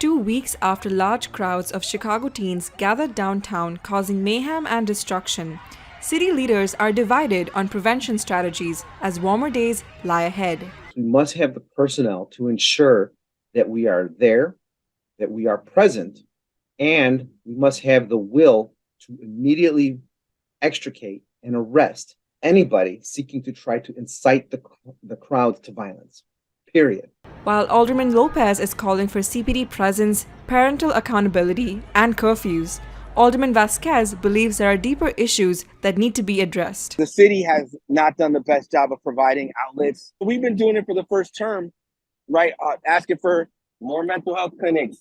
2 weeks after large crowds of Chicago teens gathered downtown causing mayhem and destruction, city leaders are divided on prevention strategies as warmer days lie ahead. We must have the personnel to ensure that we are there, that we are present, and we must have the will to immediately extricate and arrest anybody seeking to try to incite the crowds to violence, period. While Alderman Lopez is calling for CPD presence, parental accountability, and curfews, Alderman Vasquez believes there are deeper issues that need to be addressed. The city has not done the best job of providing outlets. We've been doing it for the first term, right? Asking for more mental health clinics,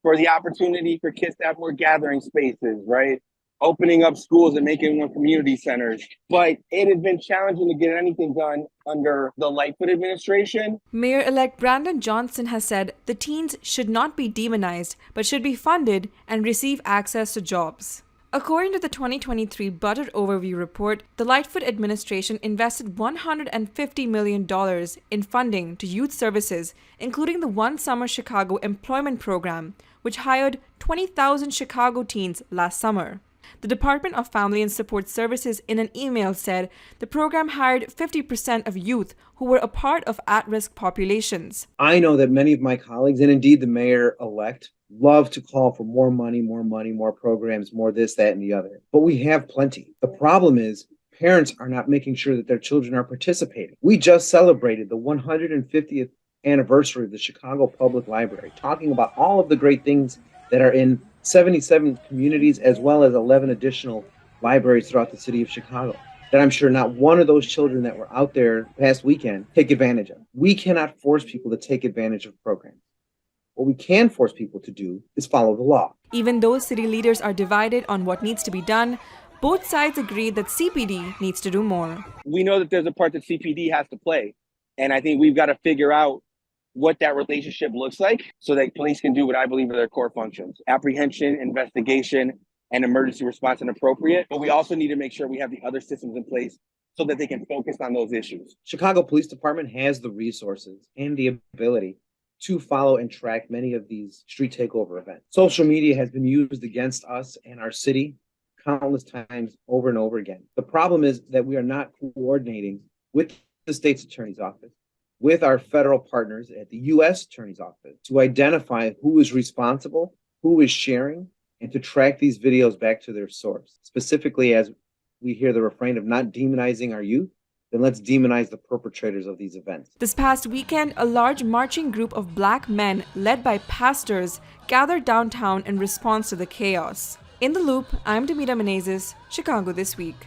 for the opportunity for kids to have more gathering spaces, right? Opening up schools and making them community centers. But it has been challenging to get anything done under the Lightfoot administration. Mayor-elect Brandon Johnson has said the teens should not be demonized, but should be funded and receive access to jobs. According to the 2023 Budget Overview Report, the Lightfoot administration invested $150 million in funding to youth services, including the One Summer Chicago Employment Program, which hired 20,000 Chicago teens last summer. The Department of Family and Support Services in an email said the program hired 50% of youth who were a part of at-risk populations. I know that many of my colleagues, and indeed the mayor-elect, love to call for more money, more programs, more this, that, and the other. But we have plenty. The problem is parents are not making sure that their children are participating. We just celebrated the 150th anniversary of the Chicago Public Library, talking about all of the great things that are in 77 communities, as well as 11 additional libraries throughout the city of Chicago, that I'm sure not one of those children that were out there past weekend take advantage of. We cannot force people to take advantage of programs. What we can force people to do is follow the law. Even though city leaders are divided on what needs to be done, both sides agree that CPD needs to do more. We know that there's a part that CPD has to play. And I think we've got to figure out what that relationship looks like so that police can do what I believe are their core functions: apprehension, investigation, and emergency response and appropriate. But we also need to make sure we have the other systems in place so that they can focus on those issues. Chicago Police Department has the resources and the ability to follow and track many of these street takeover events. Social media has been used against us and our city countless times over and over again. The problem is that we are not coordinating with the state's attorney's office, with our federal partners at the U.S. Attorney's Office, to identify who is responsible, who is sharing, and to track these videos back to their source. Specifically, as we hear the refrain of not demonizing our youth, then let's demonize the perpetrators of these events. This past weekend, a large marching group of Black men led by pastors gathered downtown in response to the chaos. In the Loop, I'm Demita Menezes, Chicago This Week.